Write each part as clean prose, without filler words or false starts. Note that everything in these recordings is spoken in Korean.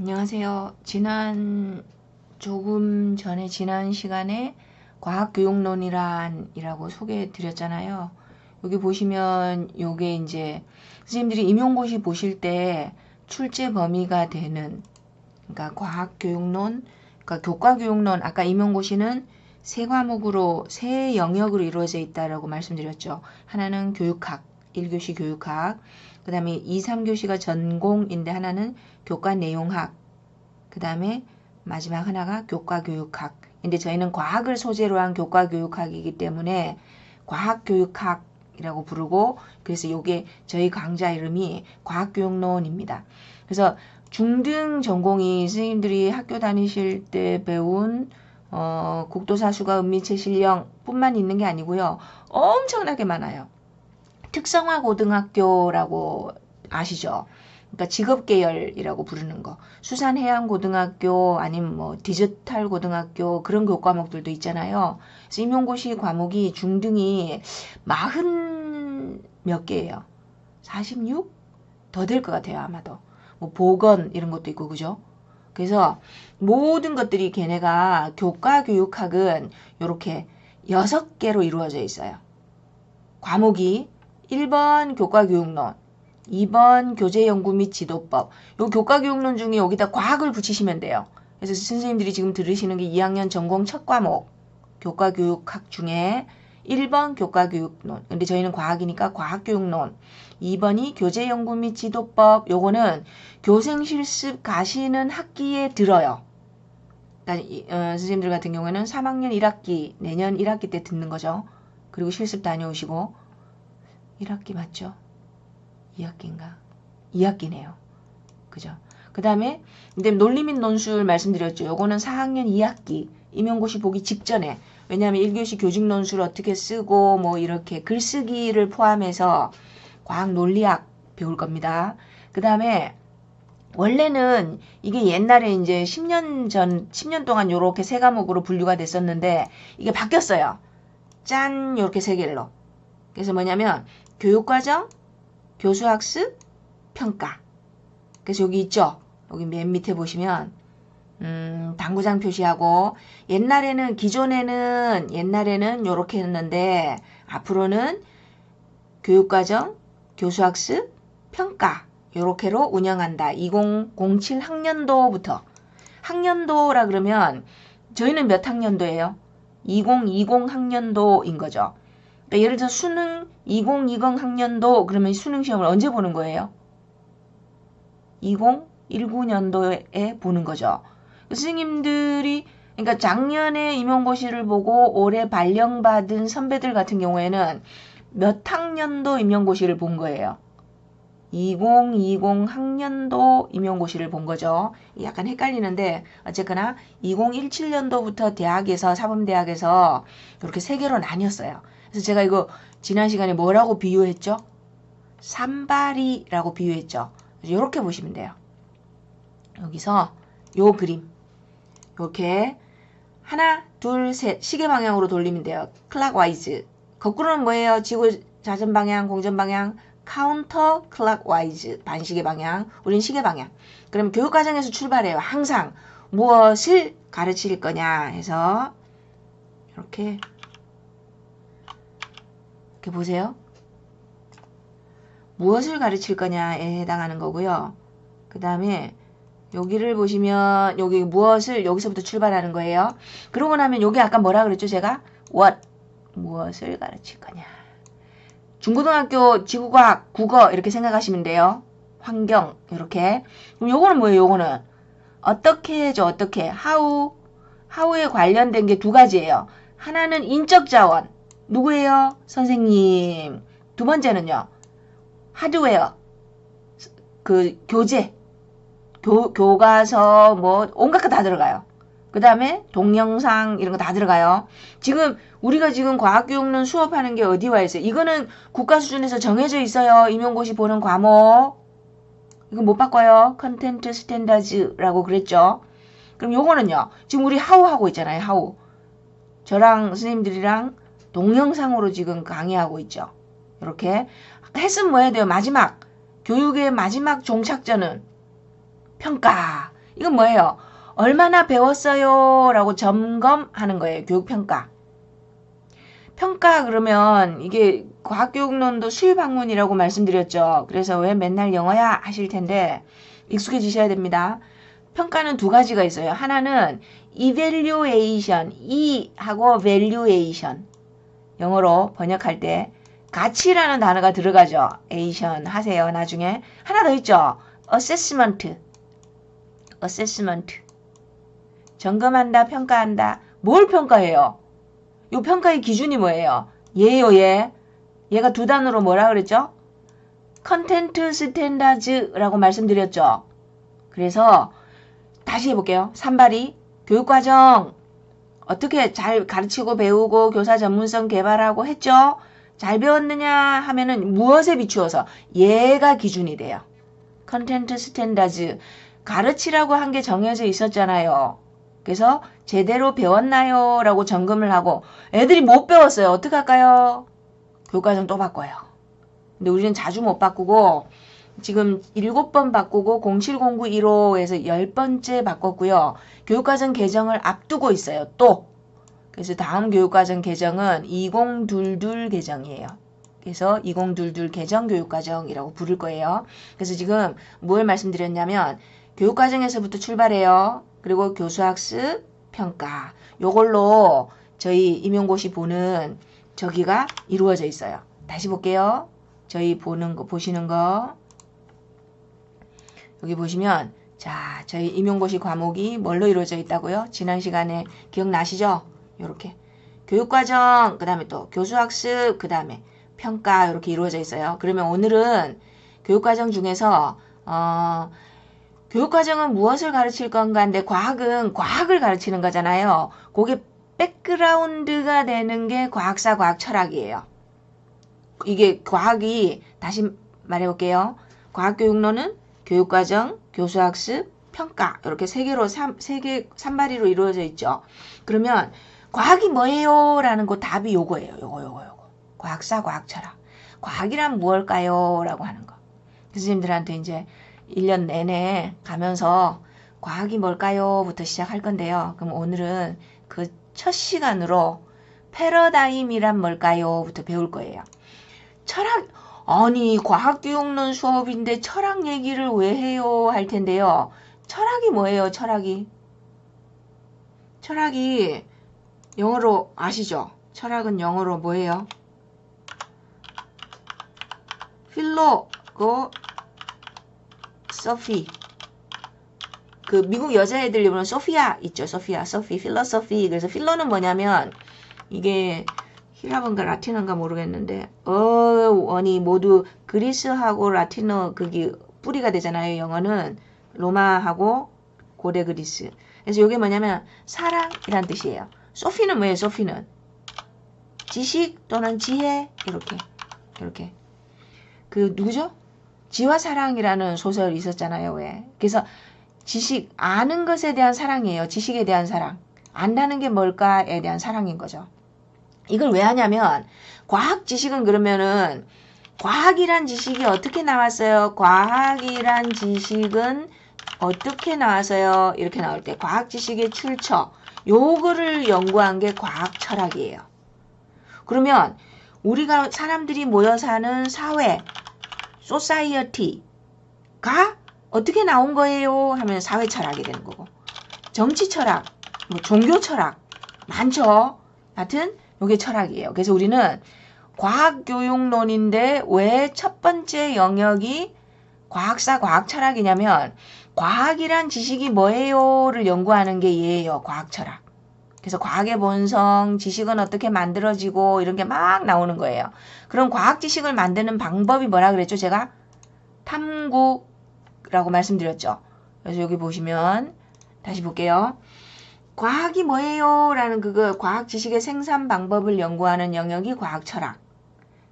안녕하세요. 지난 시간에 과학교육론이란이라고 소개해 드렸잖아요. 여기 보시면 요게 이제 선생님들이 임용고시 보실 때 출제 범위가 되는, 그러니까 과학교육론, 그러니까 교과교육론, 아까 임용고시는 세 과목으로, 세 영역으로 이루어져 있다라고 말씀드렸죠. 하나는 교육학, 1교시 교육학, 그 다음에 2, 3교시가 전공인데 하나는 교과내용학, 그 다음에 마지막 하나가 교과교육학. 근데 저희는 과학을 소재로 한 교과교육학이기 때문에 과학교육학이라고 부르고, 그래서 요게 저희 강좌 이름이 과학교육론입니다. 그래서 중등 전공이 선생님들이 학교 다니실 때 배운 국도사수가 은미체 실령 뿐만 있는 게 아니고요. 엄청나게 많아요. 특성화 고등학교라고 아시죠? 그러니까 직업계열이라고 부르는 거. 수산해양고등학교 아니면 뭐 디지털 고등학교 그런 교과목들도 있잖아요. 그래서 임용고시 과목이 중등이 40 몇 개예요. 46? 더 될 것 같아요, 아마도. 뭐 보건 이런 것도 있고, 그죠? 그래서 모든 것들이 걔네가 교과교육학은 이렇게 6개로 이루어져 있어요. 과목이 1번 교과교육론, 2번 교재연구 및 지도법. 요 교과교육론 중에 여기다 과학을 붙이시면 돼요. 그래서 선생님들이 지금 들으시는 게 2학년 전공 첫 과목 교과교육학 중에 1번 교과교육론. 근데 저희는 과학이니까 과학교육론. 2번이 교재연구 및 지도법. 요거는 교생 실습 가시는 학기에 들어요. 그러니까 선생님들 같은 경우에는 3학년 1학기, 내년 1학기 때 듣는 거죠. 그리고 실습 다녀오시고 1학기 맞죠? 2학기인가? 2학기네요. 그죠? 그 다음에 논리 및 논술 말씀드렸죠. 요거는 4학년 2학기 임용고시 보기 직전에, 왜냐하면 1교시 교직 논술 어떻게 쓰고 뭐 이렇게 글쓰기를 포함해서 과학 논리학 배울 겁니다. 그 다음에 원래는 이게 옛날에 이제 10년 동안 요렇게 세 과목으로 분류가 됐었는데 이게 바뀌었어요. 짠, 요렇게 세 개로. 그래서 뭐냐면 교육과정, 교수학습, 평가. 그래서 여기 있죠. 여기 맨 밑에 보시면 당구장 표시하고, 옛날에는 요렇게 했는데 앞으로는 교육과정, 교수학습, 평가 요렇게로 운영한다. 2007 학년도부터. 학년도라 그러면 저희는 몇 학년도예요? 2020 학년도인 거죠. 그러니까 예를 들어 수능 2020 학년도 그러면 수능 시험을 언제 보는 거예요? 2019년도에 보는 거죠. 선생님들이 그러니까 작년에 임용고시를 보고 올해 발령받은 선배들 같은 경우에는 몇 학년도 임용고시를 본 거예요? 2020 학년도 임용고시를 본 거죠. 약간 헷갈리는데 어쨌거나 2017년도부터 대학에서 사범대학에서 이렇게 세 개로 나뉘었어요. 그래서 제가 이거 지난 시간에 뭐라고 비유했죠? 산발이라고 비유했죠. 이렇게 보시면 돼요. 여기서 요 그림 이렇게 하나, 둘, 셋 시계 방향으로 돌리면 돼요. 클락와이즈. 거꾸로는 뭐예요? 지구 자전 방향, 공전 방향, 카운터 클락와이즈. 반시계 방향. 우린 시계 방향. 그럼 교육 과정에서 출발해요. 항상 무엇을 가르칠 거냐 해서 이렇게 보세요. 무엇을 가르칠 거냐에 해당하는 거고요. 그 다음에 여기를 보시면 여기 무엇을 여기서부터 출발하는 거예요. 그러고 나면 여기 아까 뭐라 그랬죠? 제가 what 무엇을 가르칠 거냐. 중고등학교 지구과학 국어 이렇게 생각하시면 돼요. 환경 이렇게. 그럼 요거는 뭐예요? 요거는 어떻게죠? 어떻게 how에 관련된 게 두 가지예요. 하나는 인적 자원. 누구예요? 선생님. 두 번째는요. 하드웨어. 그 교재. 교과서 뭐 온갖 거 다 들어가요. 그 다음에 동영상 이런 거 다 들어가요. 지금 우리가 지금 과학교육론 수업하는 게 어디 와 있어요? 이거는 국가 수준에서 정해져 있어요. 임용고시 보는 과목. 이거 못 바꿔요. 컨텐트 스탠다드라고 그랬죠. 그럼 요거는요. 지금 우리 하우 하고 있잖아요. 하우. 저랑 선생님들이랑 동영상으로 지금 강의하고 있죠. 이렇게 했으면 뭐 해야 돼요? 마지막 교육의 마지막 종착전은 평가. 이건 뭐예요? 얼마나 배웠어요? 라고 점검하는 거예요. 교육평가. 평가 그러면 이게 과학교육론도 수입학문이라고 말씀드렸죠. 그래서 왜 맨날 영어야 하실 텐데 익숙해지셔야 됩니다. 평가는 두 가지가 있어요. 하나는 evaluation, E하고 valuation. 영어로 번역할 때 가치라는 단어가 들어가죠. 에이션 하세요. 나중에. 하나 더 있죠. assessment. 점검한다, 평가한다. 뭘 평가해요? 요 평가의 기준이 뭐예요? 얘요, 얘. 얘가 두 단어로 뭐라 그랬죠? 컨텐트 스탠다드라고 말씀드렸죠. 그래서 다시 해볼게요. 산발이 교육과정 어떻게 잘 가르치고 배우고 교사 전문성 개발하고 했죠? 잘 배웠느냐 하면은 무엇에 비추어서 얘가 기준이 돼요. 컨텐트 스탠다드 가르치라고 한 게 정해져 있었잖아요. 그래서 제대로 배웠나요? 라고 점검을 하고 애들이 못 배웠어요. 어떻게 할까요? 교육과정 또 바꿔요. 근데 우리는 자주 못 바꾸고 지금 7번 바꾸고 070915에서 10번째 바꿨고요. 교육과정 개정을 앞두고 있어요. 또. 그래서 다음 교육과정 개정은 2022 개정이에요. 그래서 2022 개정 교육과정이라고 부를 거예요. 그래서 지금 뭘 말씀드렸냐면 교육과정에서부터 출발해요. 그리고 교수학습, 평가. 요걸로 저희 임용고시 보는 저기가 이루어져 있어요. 다시 볼게요. 저희 보시는 거. 여기 보시면 자, 저희 임용고시 과목이 뭘로 이루어져 있다고요? 지난 시간에 기억나시죠? 요렇게 교육과정, 그 다음에 또 교수학습, 그 다음에 평가 이렇게 이루어져 있어요. 그러면 오늘은 교육과정 중에서 교육과정은 무엇을 가르칠 건가인데 과학은 과학을 가르치는 거잖아요. 그게 백그라운드가 되는 게 과학사, 과학철학이에요. 이게 과학이 다시 말해볼게요. 과학교육론은 교육과정, 교수학습, 평가 이렇게 세 개로 산발이로 이루어져 있죠. 그러면 과학이 뭐예요? 라는 거 답이 요거예요. 요거. 과학사, 과학철학. 과학이란 무엇일까요? 라고 하는 거. 교수님들한테 이제 1년 내내 가면서 과학이 뭘까요? 부터 시작할 건데요. 그럼 오늘은 그 첫 시간으로 패러다임이란 뭘까요? 부터 배울 거예요. 철학, 아니 과학교육론 수업인데 철학 얘기를 왜 해요? 할 텐데요. 철학이 뭐예요? 철학이 영어로 아시죠? 철학은 영어로 뭐예요? 필로소피. 그 미국 여자애들 이름은 소피아 있죠. 필로소피. 그래서 필로는 뭐냐면 이게 히라본가 라틴어인가 모르겠는데 원이 모두 그리스하고 라틴어 그게 뿌리가 되잖아요. 영어는 로마하고 고대 그리스. 그래서 이게 뭐냐면 사랑이란 뜻이에요. 소피는 뭐예요? 소피는 지식 또는 지혜 이렇게 그 누구죠? 지와 사랑이라는 소설이 있었잖아요. 왜? 그래서 지식 아는 것에 대한 사랑이에요. 지식에 대한 사랑. 안다는 게 뭘까에 대한 사랑인 거죠. 이걸 왜 하냐면 과학 지식은 그러면은 과학이란 지식이 어떻게 나왔어요? 과학이란 지식은 어떻게 나왔어요? 이렇게 나올 때 과학 지식의 출처 요거를 연구한 게 과학 철학이에요. 그러면 우리가 사람들이 모여 사는 사회 소사이어티가 어떻게 나온 거예요? 하면 사회 철학이 되는 거고 정치 철학, 뭐 종교 철학 많죠. 하여튼 이게 철학이에요. 그래서 우리는 과학교육론인데 왜 첫 번째 영역이 과학사, 과학철학이냐면 과학이란 지식이 뭐예요?를 연구하는 게 얘예요. 과학철학. 그래서 과학의 본성, 지식은 어떻게 만들어지고 이런 게 막 나오는 거예요. 그럼 과학 지식을 만드는 방법이 뭐라 그랬죠? 제가 탐구라고 말씀드렸죠. 그래서 여기 보시면 다시 볼게요. 과학이 뭐예요? 라는 그거 과학 지식의 생산 방법을 연구하는 영역이 과학철학.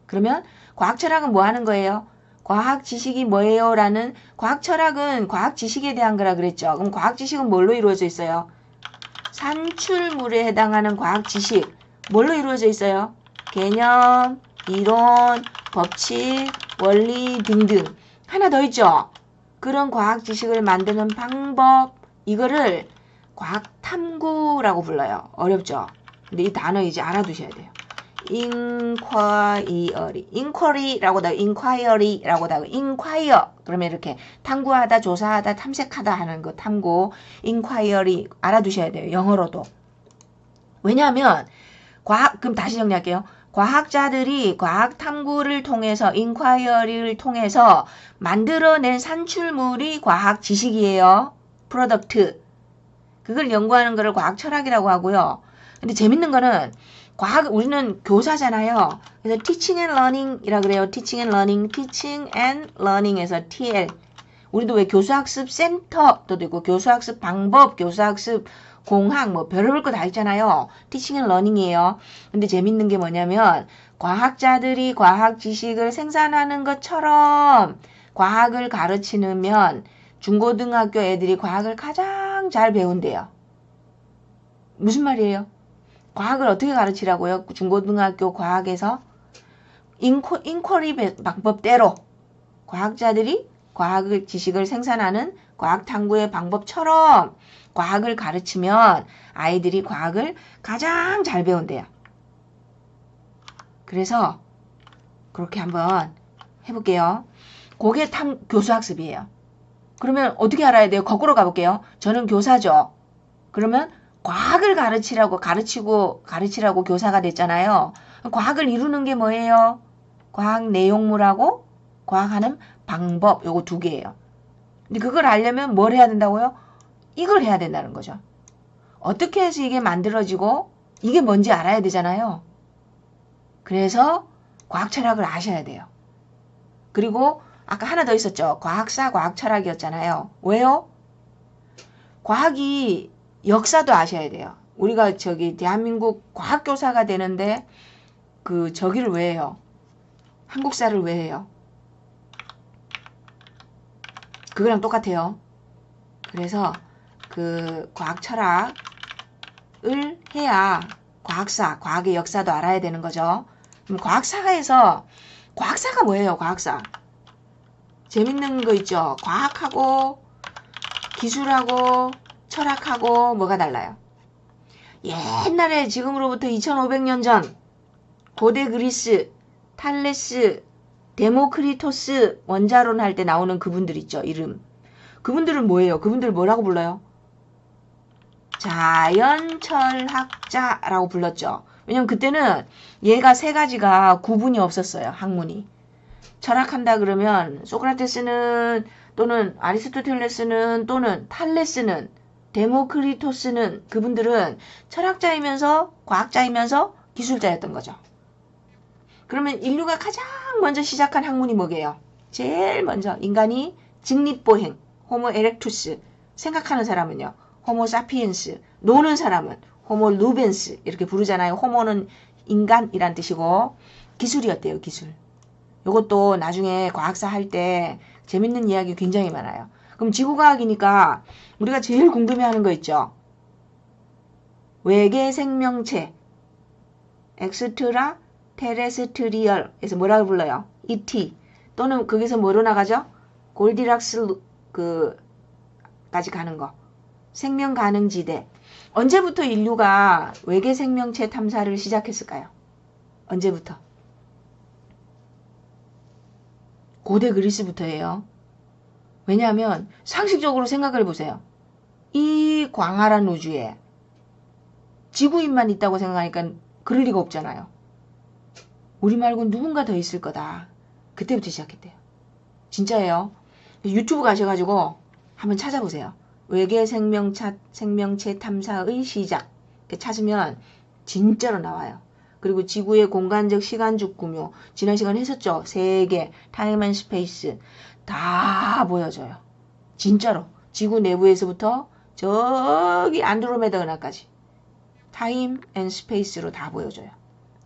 그러면 과학철학은 뭐 하는 거예요? 과학 지식이 뭐예요? 라는 과학철학은 과학 지식에 대한 거라 그랬죠. 그럼 과학 지식은 뭘로 이루어져 있어요? 산출물에 해당하는 과학 지식 뭘로 이루어져 있어요? 개념, 이론, 법칙, 원리 등등. 하나 더 있죠? 그런 과학 지식을 만드는 방법, 이거를 과학탐구라고 불러요. 어렵죠? 근데 이 단어 이제 알아두셔야 돼요. inquiry라고 다 inquiry라고 다 inquire 그러면 이렇게 탐구하다, 조사하다, 탐색하다 하는 거 탐구 inquiry 알아두셔야 돼요. 영어로도. 왜냐하면 그럼 다시 정리할게요. 과학자들이 과학 탐구를 통해서 inquiry를 통해서 만들어낸 산출물이 과학 지식이에요. 프로덕트. 그걸 연구하는 거를 과학 철학이라고 하고요. 근데 재밌는 거는 우리는 교사잖아요. 그래서 teaching and learning이라 그래요. teaching and learning에서 TL. 우리도 왜 교수학습 센터도 되고 교수학습 방법, 교수학습 공학 뭐 별의별 거 다 있잖아요. teaching and learning이에요. 근데 재밌는 게 뭐냐면 과학자들이 과학 지식을 생산하는 것처럼 과학을 가르치면 중고등학교 애들이 과학을 가장 잘 배운대요. 무슨 말이에요? 과학을 어떻게 가르치라고요? 중고등학교 과학에서 인쿼리 방법대로 과학자들이 과학을 지식을 생산하는 과학 탐구의 방법처럼 과학을 가르치면 아이들이 과학을 가장 잘 배운대요. 그래서 그렇게 한번 해볼게요. 그게 교수학습이에요. 그러면 어떻게 알아야 돼요? 거꾸로 가볼게요. 저는 교사죠. 그러면 과학을 가르치라고 교사가 됐잖아요. 과학을 이루는 게 뭐예요? 과학 내용물하고 과학하는 방법, 요거 두 개예요. 근데 그걸 알려면 뭘 해야 된다고요? 이걸 해야 된다는 거죠. 어떻게 해서 이게 만들어지고 이게 뭔지 알아야 되잖아요. 그래서 과학 철학을 아셔야 돼요. 그리고 아까 하나 더 있었죠. 과학사, 과학 철학이었잖아요. 왜요? 과학이 역사도 아셔야 돼요. 우리가 대한민국 과학교사가 되는데 저기를 왜 해요? 한국사를 왜 해요? 그거랑 똑같아요. 그래서 과학 철학을 해야 과학의 역사도 알아야 되는 거죠. 그럼 과학사가 뭐예요? 과학사. 재밌는 거 있죠? 과학하고 기술하고 철학하고 뭐가 달라요? 옛날에 지금으로부터 2500년 전 고대 그리스, 탈레스, 데모크리토스 원자론 할 때 나오는 그분들 있죠. 이름. 그분들은 뭐예요? 그분들 뭐라고 불러요? 자연철학자라고 불렀죠. 왜냐면 그때는 얘가 세 가지가 구분이 없었어요. 학문이. 철학한다 그러면 소크라테스는 또는 아리스토텔레스는 또는 탈레스는 데모크리토스는 그분들은 철학자이면서 과학자이면서 기술자였던 거죠. 그러면 인류가 가장 먼저 시작한 학문이 뭐게요? 제일 먼저 인간이 직립보행, 호모 에렉투스, 생각하는 사람은요, 호모 사피엔스, 노는 사람은 호모 루벤스 이렇게 부르잖아요. 호모는 인간이란 뜻이고 기술이었대요. 기술. 이것도 나중에 과학사 할 때 재밌는 이야기 굉장히 많아요. 그럼 지구과학이니까 우리가 제일 궁금해하는 거 있죠. 외계 생명체 엑스트라 테레스트리얼에서 뭐라고 불러요? ET 또는 거기서 뭐로 나가죠? 골디락스 까지 가는 거. 생명 가능지대. 언제부터 인류가 외계 생명체 탐사를 시작했을까요? 언제부터? 고대 그리스부터예요. 왜냐하면 상식적으로 생각을 해보세요. 이 광활한 우주에 지구인만 있다고 생각하니까 그럴 리가 없잖아요. 우리 말고 누군가 더 있을 거다. 그때부터 시작했대요. 진짜예요. 유튜브 가셔가지고 한번 찾아보세요. 외계 생명체 탐사의 시작. 찾으면 진짜로 나와요. 그리고 지구의 공간적 시간적 구묘. 지난 시간에 했었죠. 세계, 타임 앤 스페이스. 다 보여줘요. 진짜로. 지구 내부에서부터 저기 안드로메다 은하까지. 타임 앤 스페이스로 다 보여줘요.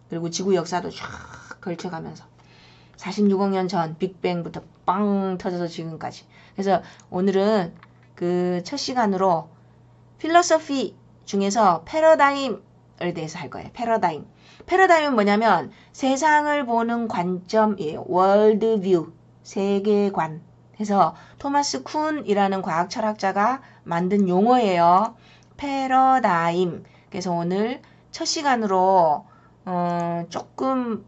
그리고 지구 역사도 쫙 걸쳐가면서 46억 년 전 빅뱅부터 빵 터져서 지금까지. 그래서 오늘은 첫 시간으로 필로소피 중에서 패러다임에 대해서 할 거예요. 패러다임은 뭐냐면 세상을 보는 관점이에요. 월드뷰, 세계관. 해서 토마스 쿤이라는 과학 철학자가 만든 용어예요. 패러다임. 그래서 오늘 첫 시간으로 조금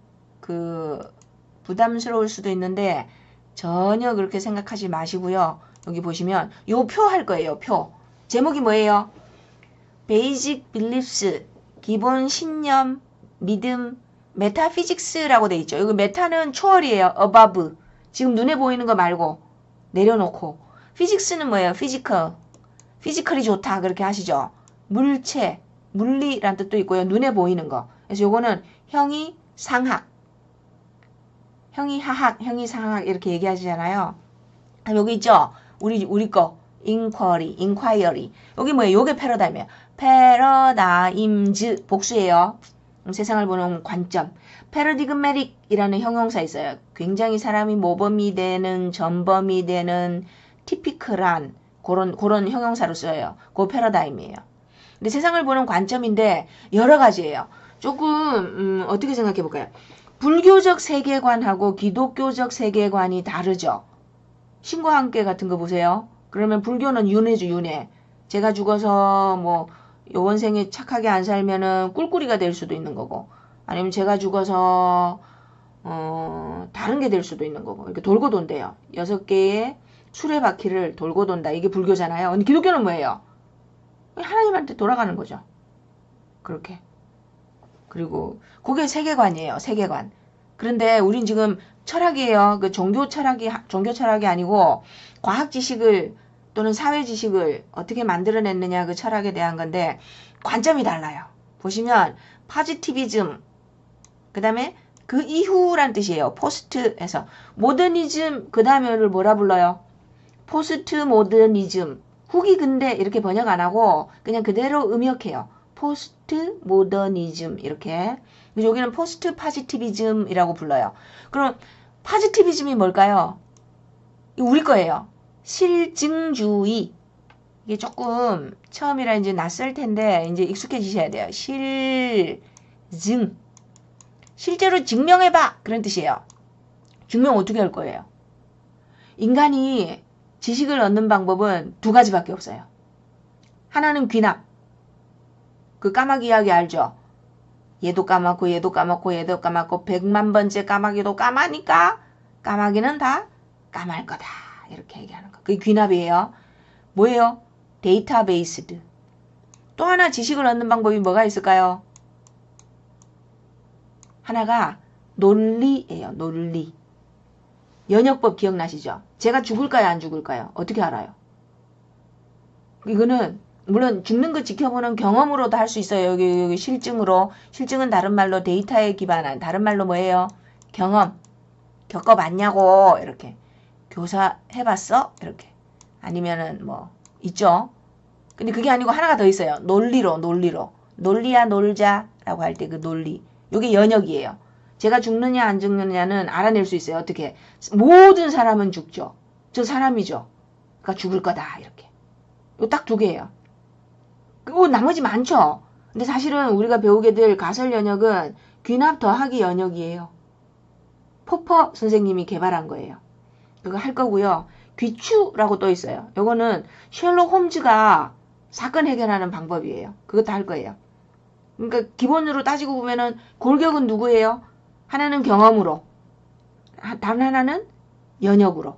부담스러울 수도 있는데 전혀 그렇게 생각하지 마시고요. 여기 보시면 요 표 할 거예요. 표. 제목이 뭐예요? Basic Beliefs, 기본 신념, 믿음, 메타피직스라고 돼 있죠. 여기 메타는 초월이에요. above. 지금 눈에 보이는 거 말고 내려놓고. 피직스는 뭐예요? 피지컬. 피지컬이 좋다. 그렇게 하시죠. 물체, 물리란 뜻도 있고요. 눈에 보이는 거. 그래서 요거는 형이 상학, 형이 하학, 형이 상학 이렇게 얘기하시잖아요. 여기 있죠? 우리 거. inquiry. 여기 뭐예요? 요게 패러다임이에요. paradigms 복수예요. 세상을 보는 관점. paradigmatic이라는 형용사 있어요. 굉장히 사람이 모범이 되는, 전범이 되는, 티피컬한 그런 형용사로 써요. 그거 패러다임이에요. 근데 세상을 보는 관점인데 여러 가지예요. 조금 어떻게 생각해 볼까요? 불교적 세계관하고 기독교적 세계관이 다르죠. 신과 함께 같은 거 보세요. 그러면 불교는 윤회죠, 윤회. 제가 죽어서 뭐 요원생에 착하게 안 살면은 꿀꿀이가 될 수도 있는 거고, 아니면 제가 죽어서 다른 게 될 수도 있는 거고, 이렇게 돌고 돈대요. 6개의 수레바퀴를 돌고 돈다. 이게 불교잖아요. 근데 기독교는 뭐예요? 하나님한테 돌아가는 거죠. 그렇게. 그리고 그게 세계관이에요. 세계관. 그런데 우린 지금 철학이에요. 그 종교 철학이 아니고 과학 지식을 또는 사회 지식을 어떻게 만들어냈느냐 그 철학에 대한 건데 관점이 달라요. 보시면 포지티비즘, 그 다음에 그 이후란 뜻이에요. 포스트에서 모더니즘, 그 다음에를 뭐라 불러요? 포스트 모더니즘, 후기 근대 이렇게 번역 안 하고 그냥 그대로 음역해요. 포스트 모더니즘 이렇게. 여기는 포스트 포지티비즘이라고 불러요. 그럼 포지티비즘이 뭘까요? 우리 거예요. 실증주의. 이게 조금 처음이라 이제 낯설 텐데 이제 익숙해지셔야 돼요. 실증. 실제로 증명해봐. 그런 뜻이에요. 증명 어떻게 할 거예요? 인간이 지식을 얻는 방법은 2가지밖에 없어요. 하나는 귀납. 그 까마귀 이야기 알죠? 얘도 까맣고 얘도 까맣고 얘도 까맣고 100만 번째 까마귀도 까마니까 까마귀는 다 까말 거다. 이렇게 얘기하는 거. 그게 귀납이에요. 뭐예요? 데이터베이스드. 또 하나 지식을 얻는 방법이 뭐가 있을까요? 하나가 논리예요. 논리. 연역법 기억나시죠? 제가 죽을까요? 안 죽을까요? 어떻게 알아요? 이거는 물론 죽는 거 지켜보는 경험으로도 할 수 있어요. 여기 실증으로. 실증은 다른 말로 데이터에 기반한, 다른 말로 뭐예요? 경험. 겪어봤냐고. 이렇게. 교사 해봤어? 이렇게. 아니면은 뭐 있죠. 근데 그게 아니고 하나가 더 있어요. 논리로. 논리야 놀자 라고 할 때 그 논리. 이게 연역이에요. 제가 죽느냐 안 죽느냐는 알아낼 수 있어요. 어떻게? 모든 사람은 죽죠. 저 사람이죠. 그러니까 죽을 거다. 이렇게. 요 딱 2개예요. 그리고 나머지 많죠. 근데 사실은 우리가 배우게 될 가설 연역은 귀납 더하기 연역이에요. 포퍼 선생님이 개발한 거예요. 그거 할 거고요. 귀추라고 또 있어요. 요거는 셜록 홈즈가 사건 해결하는 방법이에요. 그것도 할 거예요. 그러니까 기본으로 따지고 보면은 골격은 누구예요? 하나는 경험으로, 다른 하나는 연역으로.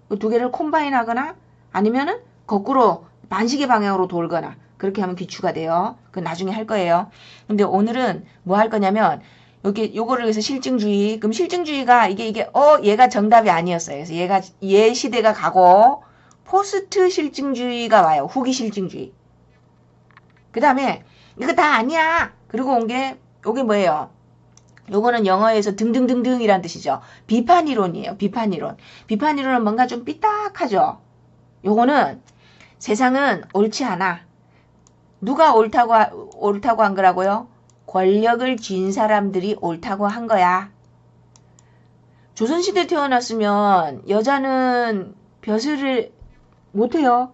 그 2개를 콤바인 하거나 아니면은 거꾸로 반시계 방향으로 돌거나 그렇게 하면 귀추가 돼요. 그건 나중에 할 거예요. 근데 오늘은 뭐 할 거냐면 요거를 해서 실증주의. 그럼 실증주의가 얘가 정답이 아니었어요. 그래서 얘 시대가 가고 포스트 실증주의가 와요. 후기 실증주의. 그 다음에 이거 다 아니야. 그리고 온 게 요게 뭐예요? 요거는 영어에서 등등등등이란 뜻이죠. 비판이론이에요. 비판이론. 비판이론은 뭔가 좀 삐딱하죠. 요거는 세상은 옳지 않아. 누가 옳다고 한 거라고요? 권력을 쥔 사람들이 옳다고 한 거야. 조선시대 태어났으면 여자는 벼슬을 못해요.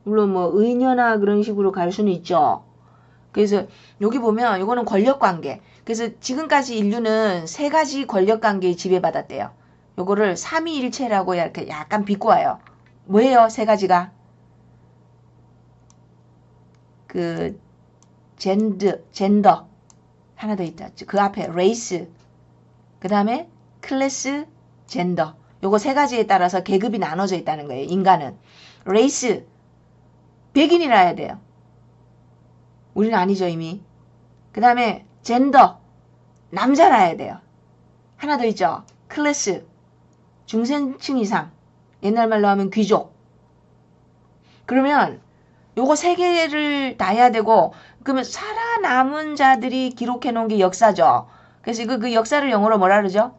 물론 뭐 의녀나 그런 식으로 갈 수는 있죠. 그래서 여기 보면 이거는 권력관계. 그래서 지금까지 인류는 3가지 권력관계에 지배받았대요. 요거를 삼위일체라고 이렇게 약간 비꼬아요. 뭐예요? 세 가지가. 그 젠더 하나 더 있다. 그 앞에 레이스, 그 다음에 클래스, 젠더. 요거 세 가지에 따라서 계급이 나눠져 있다는 거예요. 인간은. 레이스, 백인이라 해야 돼요. 우리는 아니죠, 이미. 그 다음에 젠더, 남자라 해야 돼요. 하나 더 있죠. 클래스, 중산층 이상. 옛날 말로 하면 귀족. 그러면 요거 세 개를 다 해야 되고, 그러면 살아남은 자들이 기록해 놓은 게 역사죠. 그래서 그 역사를 영어로 뭐라 그러죠?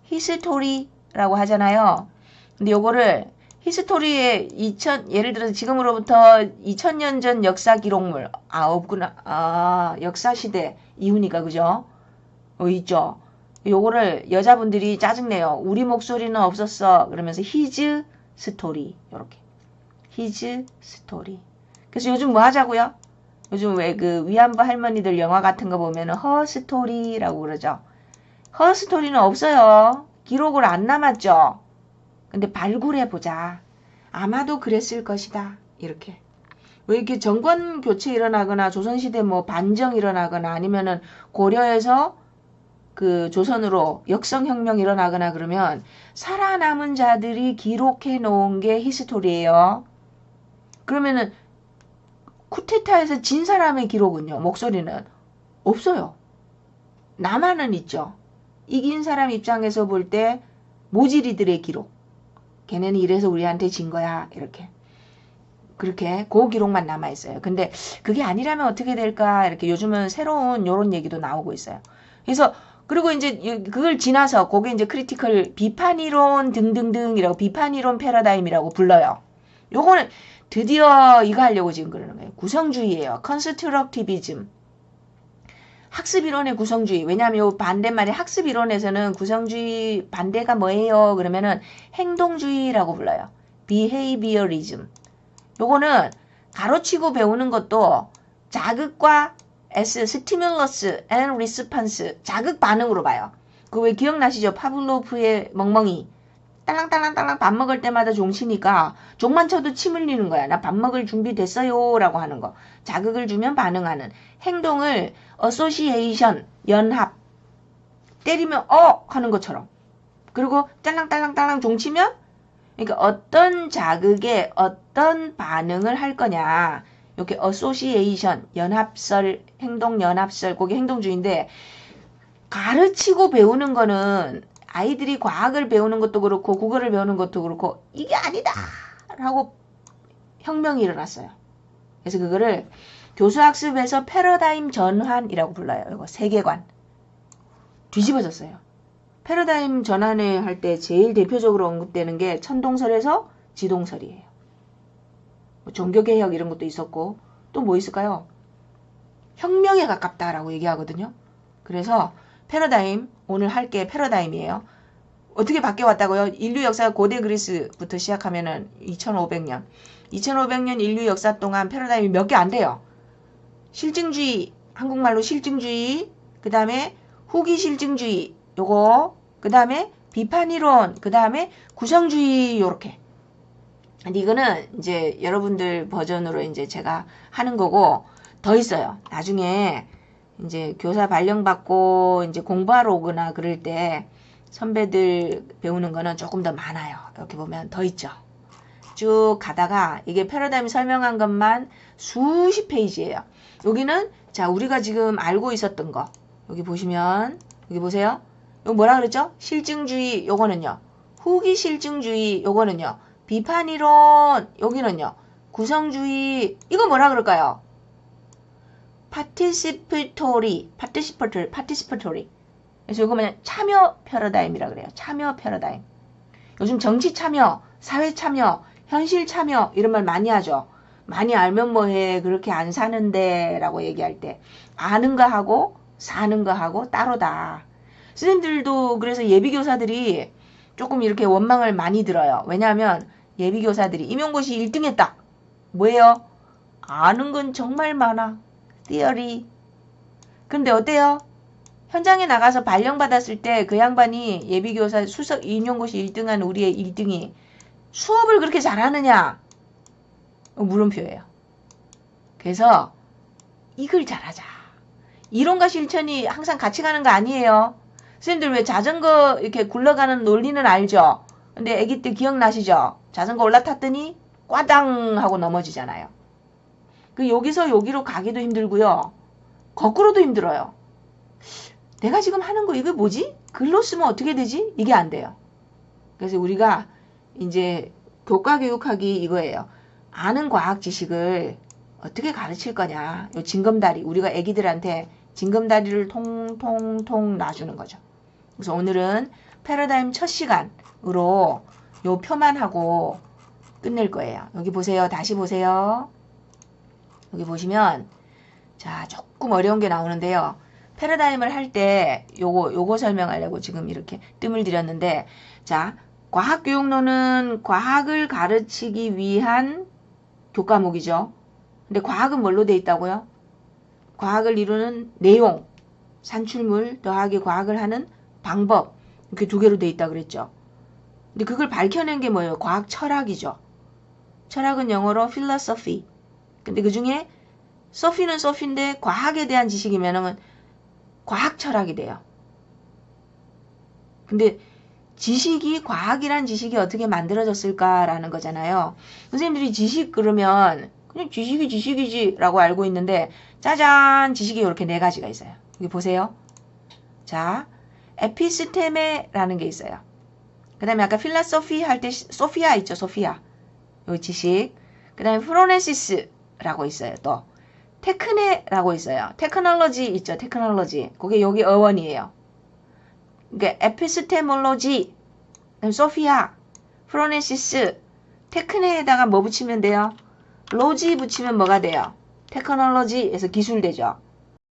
히스토리라고 하잖아요. 근데 요거를 히스토리에 예를 들어서 지금으로부터 2000년 전 역사 기록물, 없구나. 역사 시대 이후니까, 그죠? 있죠. 요거를 여자분들이 짜증내요. 우리 목소리는 없었어. 그러면서 his story. 요렇게. his story. 그래서 요즘 뭐 하자고요? 요즘 왜 그 위안부 할머니들 영화 같은 거 보면은 her story라고 그러죠. her story는 없어요. 기록을 안 남았죠. 근데 발굴해보자. 아마도 그랬을 것이다. 이렇게. 왜 이렇게 정권 교체 일어나거나 조선시대 뭐 반정 일어나거나 아니면은 고려에서 그 조선으로 역성혁명 일어나거나 그러면 살아남은 자들이 기록해 놓은 게 히스토리예요. 그러면은 쿠데타에서 진 사람의 기록은요, 목소리는 없어요. 나만은 있죠. 이긴 사람 입장에서 볼 때 모질이들의 기록. 걔네는 이래서 우리한테 진 거야. 이렇게. 그렇게 그 기록만 남아있어요. 근데 그게 아니라면 어떻게 될까? 이렇게 요즘은 새로운 요런 얘기도 나오고 있어요. 그래서 그리고 이제 그걸 지나서 그게 이제 크리티컬 비판이론 등등등이라고 비판이론 패러다임이라고 불러요. 요거는 드디어 이거 하려고 지금 그러는 거예요. 구성주의예요. 컨스트럭티비즘. 학습이론의 구성주의. 왜냐하면 요 반대말이 학습이론에서는 구성주의 반대가 뭐예요? 그러면은 행동주의라고 불러요. behaviorism. 요거는 가로치고 배우는 것도 자극과 stimulus and response. 자극 반응으로 봐요. 그 왜 기억나시죠? 파블로프의 멍멍이. 딸랑딸랑딸랑 밥 먹을 때마다 종 치니까 종만 쳐도 침 흘리는 거야. 나 밥 먹을 준비 됐어요 라고 하는 거. 자극을 주면 반응하는 행동을 association, 연합. 때리면 하는 것처럼. 그리고 딸랑딸랑딸랑 종 치면 그러니까 어떤 자극에 어떤 반응을 할 거냐. 이렇게 association, 연합설, 행동 연합설, 그게 행동주의인데 가르치고 배우는 거는 아이들이 과학을 배우는 것도 그렇고 국어를 배우는 것도 그렇고 이게 아니다 라고 혁명이 일어났어요. 그래서 그거를 교수학습에서 패러다임 전환이라고 불러요. 이거 세계관. 뒤집어졌어요. 패러다임 전환을 할 때 제일 대표적으로 언급되는 게 천동설에서 지동설이에요. 뭐 종교개혁 이런 것도 있었고 또 뭐 있을까요? 혁명에 가깝다라고 얘기하거든요. 그래서 패러다임, 오늘 할 게 패러다임이에요. 어떻게 바뀌어왔다고요? 인류 역사가 고대 그리스부터 시작하면은 2500년. 2500년 인류 역사 동안 패러다임이 몇 개 안 돼요. 실증주의, 한국말로 실증주의, 그 다음에 후기 실증주의, 요거, 그 다음에 비판이론, 그 다음에 구성주의, 요렇게. 근데 이거는 이제 여러분들 버전으로 이제 제가 하는 거고, 더 있어요. 나중에 이제 교사 발령받고 이제 공부하러 오거나 그럴 때 선배들 배우는 거는 조금 더 많아요. 이렇게 보면 더 있죠. 쭉 가다가 이게 패러다임 설명한 것만 수십 페이지예요. 여기는 자 우리가 지금 알고 있었던 거 여기 보시면 여기 보세요. 이거 뭐라 그랬죠? 실증주의 요거는요. 후기 실증주의 요거는요. 비판이론 여기는요. 구성주의 이거 뭐라 그럴까요? participatory. 그래서 이거 뭐냐 참여 패러다임이라 그래요. 참여 패러다임. 요즘 정치 참여, 사회 참여, 현실 참여 이런 말 많이 하죠. 많이 알면 뭐해 그렇게 안 사는데 라고 얘기할 때 아는 거 하고 사는 거 하고 따로다. 선생님들도 그래서 예비교사들이 조금 이렇게 원망을 많이 들어요. 왜냐하면 예비교사들이 임용고시 1등 했다. 뭐예요? 아는 건 정말 많아. theory. 근데 어때요? 현장에 나가서 발령받았을 때 그 양반이 예비교사 수석 임용고시 1등한 우리의 1등이 수업을 그렇게 잘하느냐? 물음표예요. 그래서 이걸 잘하자. 이론과 실천이 항상 같이 가는 거 아니에요. 선생님들 왜 자전거 이렇게 굴러가는 논리는 알죠? 근데 아기 때 기억나시죠? 자전거 올라탔더니 꽈당 하고 넘어지잖아요. 그 여기서 여기로 가기도 힘들고요. 거꾸로도 힘들어요. 내가 지금 하는 거 이게 뭐지? 글로 쓰면 어떻게 되지? 이게 안 돼요. 그래서 우리가 이제 교과 교육학이 이거예요. 아는 과학 지식을 어떻게 가르칠 거냐. 요 징검다리. 우리가 애기들한테 징검다리를 통통통 놔주는 거죠. 그래서 오늘은 패러다임 첫 시간으로 요 표만 하고 끝낼 거예요. 여기 보세요. 다시 보세요. 여기 보시면 자 조금 어려운 게 나오는데요. 패러다임을 할 때 요거 설명하려고 지금 이렇게 뜸을 들였는데 자 과학교육론은 과학을 가르치기 위한 교과목이죠. 근데 과학은 뭘로 돼 있다고요? 과학을 이루는 내용, 산출물 더하기 과학을 하는 방법 이렇게 두 개로 돼 있다 그랬죠. 근데 그걸 밝혀낸 게 뭐예요? 과학 철학이죠. 철학은 영어로 philosophy. 근데 그 중에 소피는 소피인데 과학에 대한 지식이면은 과학 철학이 돼요. 근데 지식이 과학이란 지식이 어떻게 만들어졌을까라는 거잖아요. 선생님들이 지식 그러면 그냥 지식이 지식이지 라고 알고 있는데 짜잔 지식이 이렇게 네 가지가 있어요. 여기 보세요. 자 에피스테메라는 게 있어요. 그 다음에 아까 필라소피 할 때 소피아 있죠. 소피아 요 지식. 그 다음에 프로네시스라고 있어요. 또 테크네라고 있어요. 테크놀로지 있죠. 테크놀로지. 그게 여기 어원이에요. 그러니까 에피스테몰로지, 소피아, 프로네시스, 테크네에다가 뭐 붙이면 돼요? 로지 붙이면 뭐가 돼요? 테크놀로지에서 기술 되죠.